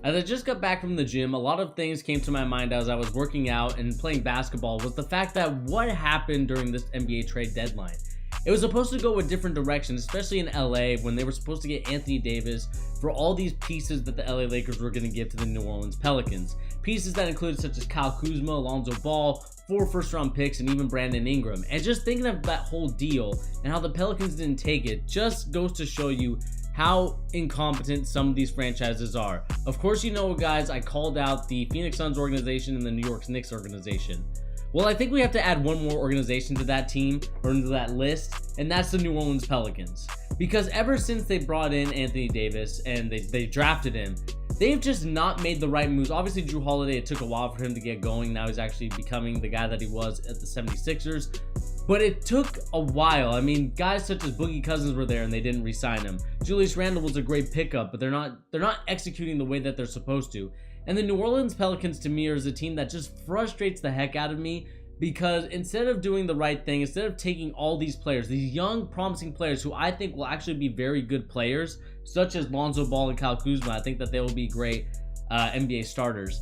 As I just got back from the gym, a lot of things came to my mind as I was working out and playing basketball was the fact that what happened during this NBA trade deadline. It was supposed to go a different direction, especially in LA when they were supposed to get Anthony Davis for all these pieces that the LA Lakers were going to give to the New Orleans Pelicans. Pieces that included such as Kyle Kuzma, Lonzo Ball, 4 first-round picks, and even Brandon Ingram. And just thinking of that whole deal and how the Pelicans didn't take it just goes to show you how incompetent some of these franchises are. Of course, you know, guys, I called out the Phoenix Suns organization and the New York Knicks organization. Well, I think we have to add one more organization to that team, or into that list, and that's the New Orleans Pelicans. Because ever since they brought in Anthony Davis and they drafted him, they've just not made the right moves. Obviously, Drew Holiday, it took a while for him to get going. Now he's actually becoming the guy that he was at the 76ers. But it took a while. I mean, guys such as Boogie Cousins were there and they didn't re-sign him. Julius Randle was a great pickup, but they're not executing the way that they're supposed to. And the New Orleans Pelicans, to me, is a team that just frustrates the heck out of me, because instead of doing the right thing, instead of taking all these players, these young, promising players who I think will actually be very good players, such as Lonzo Ball and Kyle Kuzma, I think that they will be great NBA starters.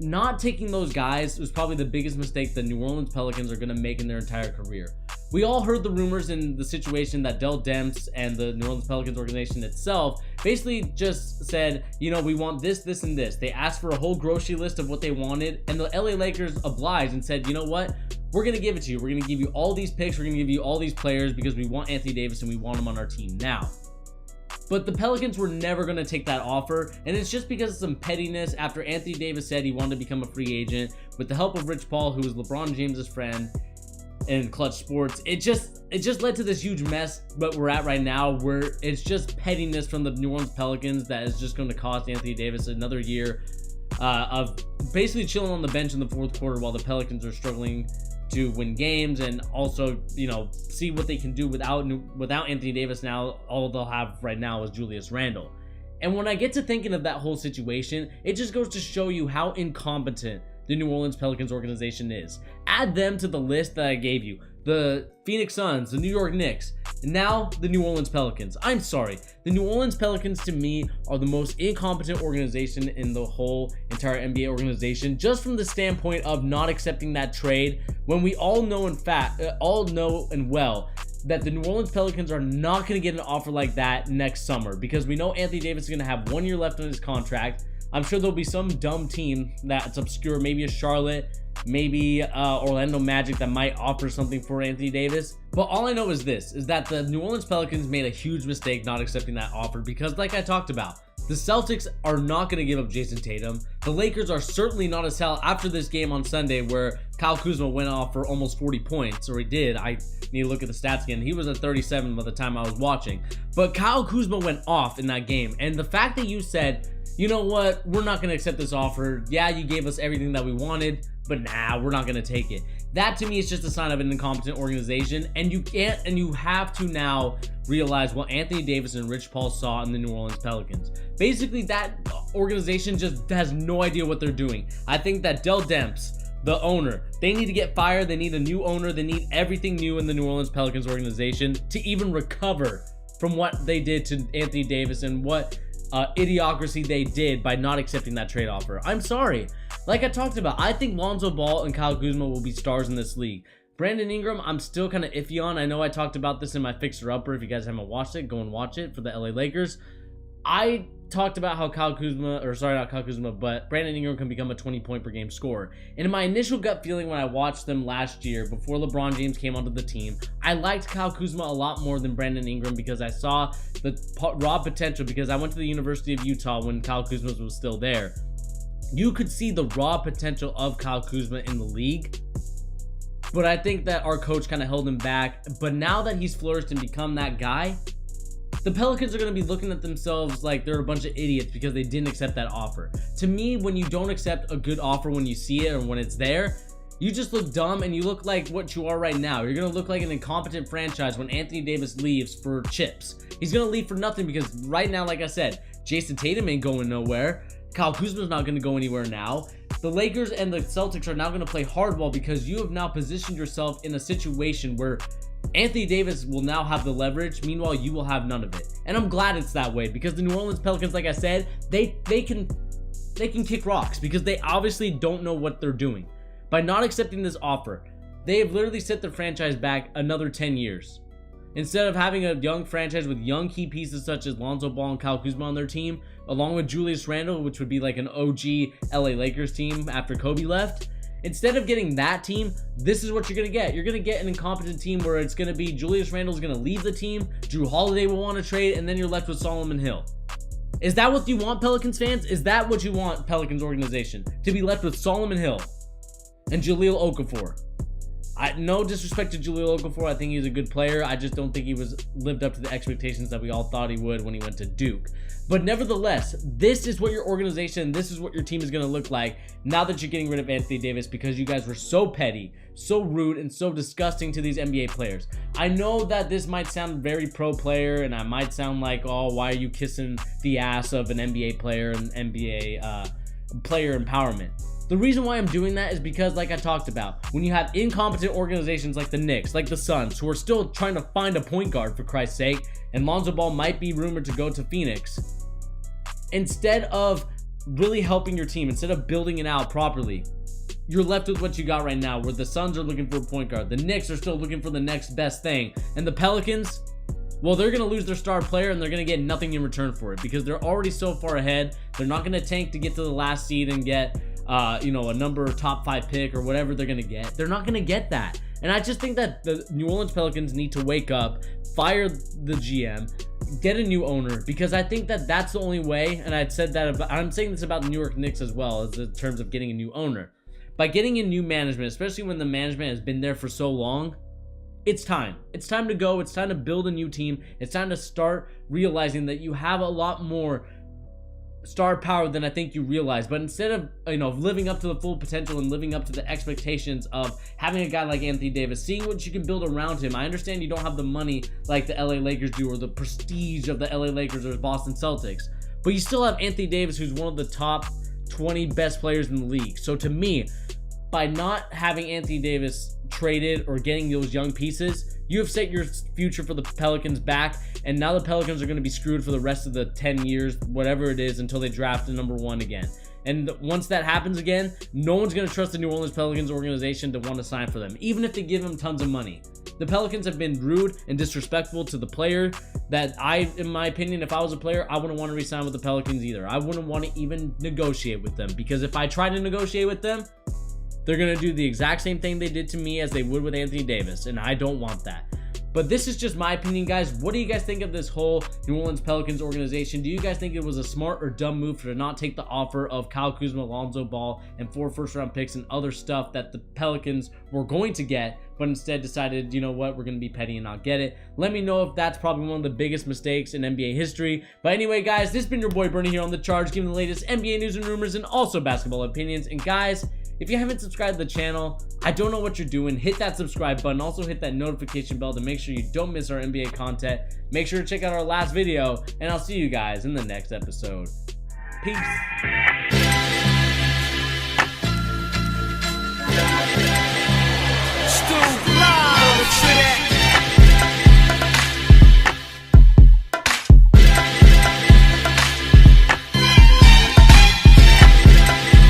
Not taking those guys was probably the biggest mistake the New Orleans Pelicans are going to make in their entire career. We all heard the rumors in the situation that Dell Demps and the New Orleans Pelicans organization itself basically just said, you know, we want this, this, and this. They asked for a whole grocery list of what they wanted, and the LA Lakers obliged and said, you know what? We're going to give it to you. We're going to give you all these picks. We're going to give you all these players because we want Anthony Davis and we want him on our team now. But the Pelicans were never going to take that offer, and it's just because of some pettiness after Anthony Davis said he wanted to become a free agent with the help of Rich Paul, who is LeBron James's friend in Clutch Sports. It just led to this huge mess that we're at right now, where it's just pettiness from the New Orleans Pelicans that is just going to cost Anthony Davis another year of basically chilling on the bench in the fourth quarter while the Pelicans are struggling to win games, and also, you know, see what they can do without Anthony Davis. Now all they'll have right now is Julius Randle. And when I get to thinking of that whole situation, it just goes to show you how incompetent the New Orleans Pelicans organization is. Add them to the list that I gave you: the Phoenix Suns, the New York Knicks, and now the New Orleans Pelicans. I'm sorry, the New Orleans Pelicans to me are the most incompetent organization in the whole entire NBA organization, just from the standpoint of not accepting that trade, when we all know and well that the New Orleans Pelicans are not going to get an offer like that next summer, because we know Anthony Davis is going to have 1 year left on his contract. I'm sure there'll be some dumb team that's obscure, maybe a Charlotte, maybe Orlando Magic, that might offer something for Anthony Davis. But all I know is this, is that the New Orleans Pelicans made a huge mistake not accepting that offer, because like I talked about, the Celtics are not going to give up Jason Tatum. The Lakers are certainly not a sell after this game on Sunday where Kyle Kuzma went off for almost 40 points, or he did. I need to look at the stats again. He was at 37 by the time I was watching. But Kyle Kuzma went off in that game. And the fact that you said, you know what, we're not going to accept this offer. Yeah, you gave us everything that we wanted, but nah, we're not going to take it. That to me is just a sign of an incompetent organization, and you have to now realize what Anthony Davis and Rich Paul saw in the New Orleans Pelicans. Basically, that organization just has no idea what they're doing. I think that Dell Demps, the owner, they need to get fired. They need a new owner. They need everything new in the New Orleans Pelicans organization to even recover from what they did to Anthony Davis and what idiocracy they did by not accepting that trade offer. I'm sorry. Like I talked about, I think Lonzo Ball and Kyle Kuzma will be stars in this league. Brandon Ingram, I'm still kind of iffy on. I know I talked about this in my Fixer Upper. If you guys haven't watched it, go and watch it for the LA Lakers. I talked about how Brandon Ingram can become a 20-point per game scorer. And in my initial gut feeling when I watched them last year, before LeBron James came onto the team, I liked Kyle Kuzma a lot more than Brandon Ingram, because I saw the raw potential, because I went to the University of Utah when Kyle Kuzma was still there. You could see the raw potential of Kyle Kuzma in the league, but I think that our coach kind of held him back. But now that he's flourished and become that guy, the Pelicans are going to be looking at themselves like they're a bunch of idiots because they didn't accept that offer. To me, when you don't accept a good offer when you see it or when it's there, you just look dumb, and you look like what you are right now. You're going to look like an incompetent franchise when Anthony Davis leaves for chips. He's going to leave for nothing, because right now, like I said, Jason Tatum ain't going nowhere. Kyle Kuzma's not going to go anywhere now. The Lakers and the Celtics are now going to play hardball, because you have now positioned yourself in a situation where Anthony Davis will now have the leverage. Meanwhile, you will have none of it. And I'm glad it's that way, because the New Orleans Pelicans, like I said, they can kick rocks, because they obviously don't know what they're doing. By not accepting this offer, they have literally set their franchise back another 10 years. Instead of having a young franchise with young key pieces such as Lonzo Ball and Kyle Kuzma on their team, along with Julius Randle, which would be like an OG LA Lakers team after Kobe left, instead of getting that team, this is what you're going to get. You're going to get an incompetent team where it's going to be Julius Randle's going to leave the team, Drew Holiday will want to trade, and then you're left with Solomon Hill. Is that what you want, Pelicans fans? Is that what you want, Pelicans organization? To be left with Solomon Hill and Jahlil Okafor? No disrespect to Jahlil Okafor, I think he's a good player. I just don't think he lived up to the expectations that we all thought he would when he went to Duke. But nevertheless, this is what your organization, this is what your team is going to look like now that you're getting rid of Anthony Davis, because you guys were so petty, so rude, and so disgusting to these NBA players. I know that this might sound very pro player, and I might sound like, oh, why are you kissing the ass of an NBA player and NBA player empowerment? The reason why I'm doing that is because, like I talked about, when you have incompetent organizations like the Knicks, like the Suns, who are still trying to find a point guard, for Christ's sake, and Lonzo Ball might be rumored to go to Phoenix, instead of really helping your team, instead of building it out properly, you're left with what you got right now, where the Suns are looking for a point guard, the Knicks are still looking for the next best thing, and the Pelicans, well, they're going to lose their star player and they're going to get nothing in return for it, because they're already so far ahead. They're not going to tank to get to the last seed and get a number top 5 pick or whatever they're gonna get. They're not gonna get that. And I just think that the New Orleans Pelicans need to wake up, fire the GM, get a new owner, because I think that that's the only way. And I said that I'm saying this about the New York Knicks as well, as in terms of getting a new owner. By getting in new management, especially when the management has been there for so long, it's time. It's time to go. It's time to build a new team. It's time to start realizing that you have a lot more star power than I think you realize. But instead of living up to the full potential and living up to the expectations of having a guy like Anthony Davis, seeing what you can build around him. I understand you don't have the money like the LA Lakers do, or the prestige of the LA Lakers or Boston Celtics, but you still have Anthony Davis, who's one of the top 20 best players in the league. So to me, by not having Anthony Davis traded or getting those young pieces, you have set your future for the Pelicans back, and now the Pelicans are going to be screwed for the rest of the 10 years, whatever it is, until they draft the number 1 again. And once that happens again, no one's going to trust the New Orleans Pelicans organization to want to sign for them, even if they give them tons of money. The Pelicans have been rude and disrespectful to the player that in my opinion, if I was a player, I wouldn't want to re-sign with the Pelicans either. I wouldn't want to even negotiate with them, because if I try to negotiate with them, they're going to do the exact same thing they did to me as they would with Anthony Davis, and I don't want that. But this is just my opinion, guys. What do you guys think of this whole New Orleans Pelicans organization? Do you guys think it was a smart or dumb move to not take the offer of Kyle Kuzma, Lonzo Ball, and 4 first-round picks and other stuff that the Pelicans were going to get, but instead decided, you know what, we're going to be petty and not get it? Let me know if that's probably one of the biggest mistakes in NBA history. But anyway, guys, this has been your boy Bernie here on The Charge, giving the latest NBA news and rumors and also basketball opinions. And guys, if you haven't subscribed to the channel, I don't know what you're doing. Hit that subscribe button. Also hit that notification bell to make sure you don't miss our NBA content. Make sure to check out our last video, and I'll see you guys in the next episode. Peace.